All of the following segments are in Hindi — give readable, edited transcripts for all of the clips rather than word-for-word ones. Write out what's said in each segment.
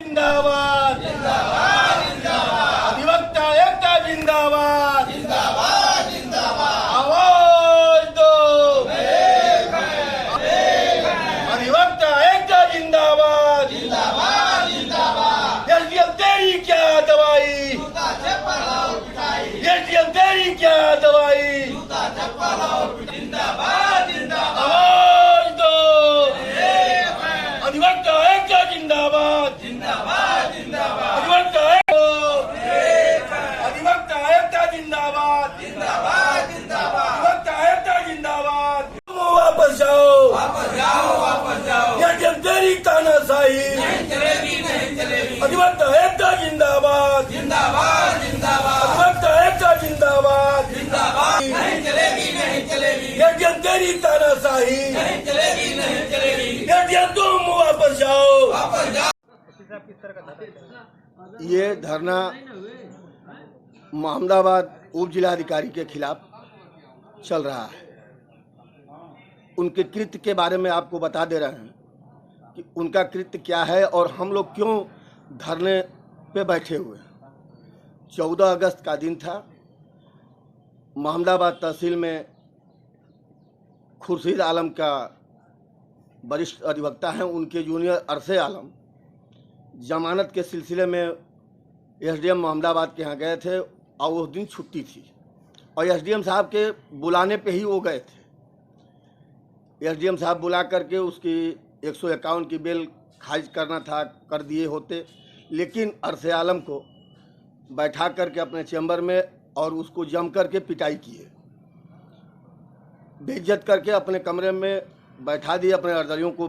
जिंदाबाद जिंदाबाद जिंदाबाद अधिवक्ता एकता जिंदाबाद जिंदाबाद जिंदाबाद आवाज दो अधिवक्ता एकता जिंदाबाद जिंदाबाद जिंदाबाद एसडीएम तेरी क्या दवाई एसडीएम तेरी क्या दवाई जिंदाबाद जिंदाबाद आवाज दो अधिवक्ता एकता जिंदाबाद जिंदाबाद जिंदाबाद अधिवक्ता एकता जिंदाबाद जिंदाबाद जिंदाबाद अधिवक्ता एकता जिंदाबाद वापस जाओ ये तेरी तानाशाही नहीं चलेगी अधिवक्ता एकता जिंदाबाद जिंदाबाद जिंदाबाद अधिवक्ता एकता जिंदाबाद जिंदाबाद नहीं चलेगी ये तेरी तानाशाही नहीं चलेगी ये तुम वापस जाओ ये धरना मोहम्मदाबाद उप जिलाधिकारी के खिलाफ चल रहा है। उनके कृत्य के बारे में आपको बता दे रहे हैं कि उनका कृत्य क्या है और हम लोग क्यों धरने पे बैठे हुए हैं। 14 अगस्त का दिन था। मोहम्मदाबाद तहसील में खुर्शीद आलम का वरिष्ठ अधिवक्ता हैं, उनके जूनियर अरसे आलम जमानत के सिलसिले में एसडीएम मोहम्मदाबाद के यहाँ गए थे और उस दिन छुट्टी थी और एसडीएम साहब के बुलाने पे ही वो गए थे। एसडीएम साहब बुला करके उसकी 151 की बेल खारिज करना था, कर दिए होते, लेकिन अरसे आलम को बैठा करके अपने चैम्बर में और उसको जम करके पिटाई किए, बेइज्जत करके अपने कमरे में बैठा दिए अपने अर्दलियों को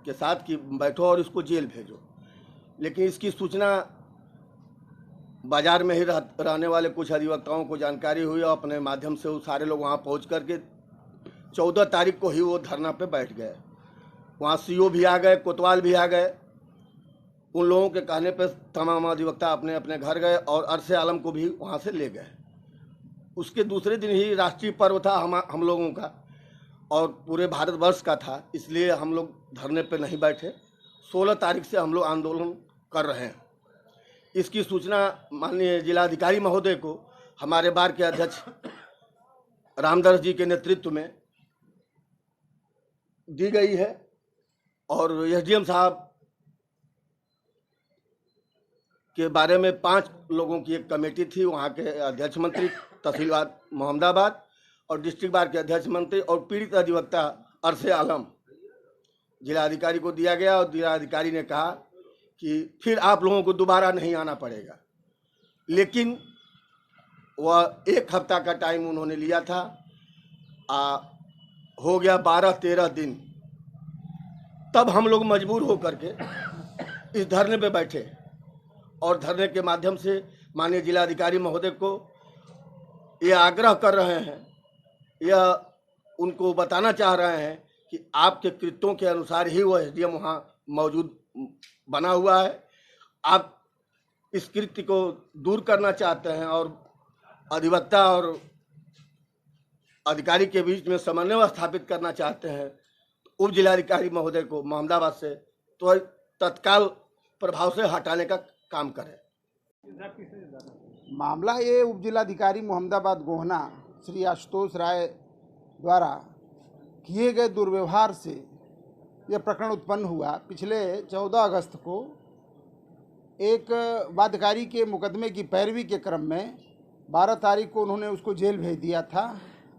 के साथ कि बैठो और इसको जेल भेजो। लेकिन इसकी सूचना बाज़ार में ही रहने वाले कुछ अधिवक्ताओं को जानकारी हुई और अपने माध्यम से वो सारे लोग वहाँ पहुँच करके 14 तारीख को ही वो धरना पे बैठ गए। वहाँ सीओ भी आ गए, कोतवाल भी आ गए। उन लोगों के कहने पे तमाम अधिवक्ता अपने अपने घर गए और अरसे आलम को भी वहाँ से ले गए। उसके दूसरे दिन ही राष्ट्रीय पर्व था हम लोगों का और पूरे भारतवर्ष का था, इसलिए हम लोग धरने पे नहीं बैठे। 16 तारीख से हम लोग आंदोलन कर रहे हैं। इसकी सूचना माननीय जिलाधिकारी महोदय को हमारे बार के अध्यक्ष रामदास जी के नेतृत्व में दी गई है और एसडीएम साहब के बारे में 5 लोगों की एक कमेटी थी। वहाँ के अध्यक्ष मंत्री तहसीलवार मोहम्मदाबाद और डिस्ट्रिक्ट बार के अध्यक्ष मंत्री और पीड़ित अधिवक्ता अरसे आलम जिलाधिकारी को दिया गया और जिलाधिकारी ने कहा कि फिर आप लोगों को दोबारा नहीं आना पड़ेगा। लेकिन वह 1 हफ्ता का टाइम उन्होंने लिया था। हो गया 12-13 दिन, तब हम लोग मजबूर होकर के इस धरने पे बैठे और धरने के माध्यम से माननीय जिलाधिकारी महोदय को ये आग्रह कर रहे हैं, यह उनको बताना चाह रहे हैं कि आपके कृत्यों के अनुसार ही वह एसडीएम वहाँ मौजूद बना हुआ है। आप इस कृत्य को दूर करना चाहते हैं और अधिवक्ता और अधिकारी के बीच में समन्वय स्थापित करना चाहते हैं। उप जिलाधिकारी महोदय को मोहम्मदाबाद से तो तत्काल प्रभाव से हटाने का काम करें। मामला ये उप जिलाधिकारी मोहम्मदाबाद गोहना श्री आशुतोष राय द्वारा किए गए दुर्व्यवहार से यह प्रकरण उत्पन्न हुआ। पिछले 14 अगस्त को एक बाध्यकारी के मुकदमे की पैरवी के क्रम में 12 तारीख को उन्होंने उसको जेल भेज दिया था।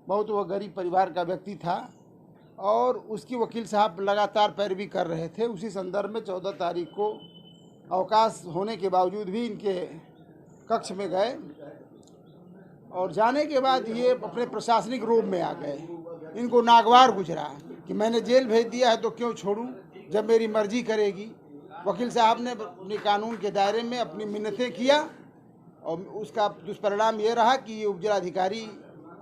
बहुत वह गरीब परिवार का व्यक्ति था और उसकी वकील साहब लगातार पैरवी कर रहे थे। उसी संदर्भ में 14 तारीख को अवकाश होने के बावजूद भी इनके कक्ष में गए और जाने के बाद ये अपने प्रशासनिक रूप में आ गए। इनको नागवार गुजरा कि मैंने जेल भेज दिया है तो क्यों छोड़ूं जब मेरी मर्जी करेगी। वकील साहब ने अपने कानून के दायरे में अपनी मिन्नतें किया और उसका दुष्परिणाम ये रहा कि ये उपजिलाधिकारी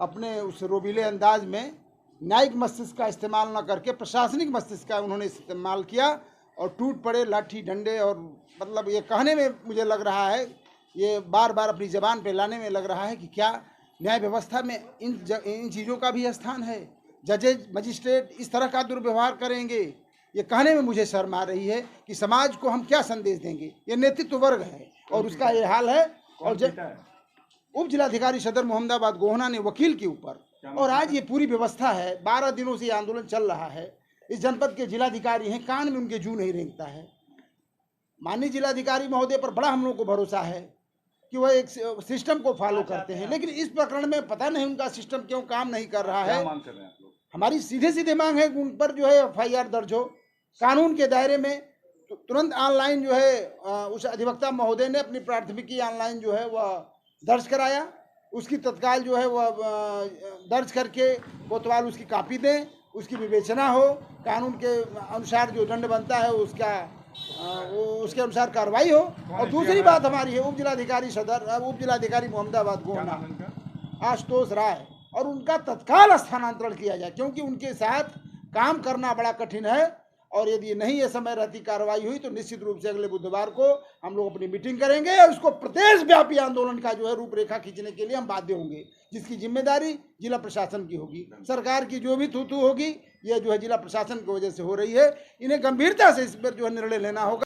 अपने उस रोबीले अंदाज में न्यायिक मस्तिष्क का इस्तेमाल न करके प्रशासनिक मस्तिष्क का उन्होंने इस्तेमाल किया और टूट पड़े लाठी डंडे। और मतलब ये कहने में मुझे लग रहा है, ये बार बार अपनी ज़बान पे लाने में लग रहा है कि क्या न्याय व्यवस्था में इन चीज़ों का भी स्थान है। जजेज मजिस्ट्रेट इस तरह का दुर्व्यवहार करेंगे ये कहने में मुझे शर्म आ रही है कि समाज को हम क्या संदेश देंगे। ये नेतृत्व वर्ग है और उसका ये हाल है। और उप जिलाधिकारी सदर मोहम्मदाबाद गोहना ने वकील के ऊपर, और आज ये पूरी व्यवस्था है, 12 दिनों से ये आंदोलन चल रहा है। इस जनपद के जिलाधिकारी हैं, कान में उनके जू नहीं रेंगता है। माननीय जिलाधिकारी महोदय पर बड़ा हम लोग को भरोसा है कि वह एक सिस्टम को फॉलो करते हैं, लेकिन इस प्रकरण में पता नहीं उनका सिस्टम क्यों काम नहीं कर रहा है। हमारी सीधे सीधे मांग है कि उन पर जो है FIR दर्ज हो, कानून के दायरे में। तुरंत ऑनलाइन जो है उस अधिवक्ता महोदय ने अपनी प्राथमिकी ऑनलाइन जो है वह दर्ज कराया, उसकी तत्काल जो है वह दर्ज करके कोतवाल उसकी कॉपी दें, उसकी विवेचना हो, कानून के अनुसार जो दंड बनता है उसके अनुसार कार्रवाई हो। और दूसरी बात हमारी है उप जिलाधिकारी मोहम्मदाबाद गोहना आशुतोष राय, और उनका तत्काल स्थानांतरण किया जाए, क्योंकि उनके साथ काम करना बड़ा कठिन है। और यदि नहीं ये समय रहती कार्रवाई हुई तो निश्चित रूप से अगले बुधवार को हम लोग अपनी मीटिंग करेंगे और उसको प्रदेश व्यापी आंदोलन का जो है रूपरेखा खींचने के लिए हम बाध्य होंगे, जिसकी जिम्मेदारी जिला प्रशासन की होगी। सरकार की जो भी थू होगी, ये जो है जिला प्रशासन की वजह से हो रही है। इन्हें गंभीरता से इस पर जो है निर्णय लेना होगा।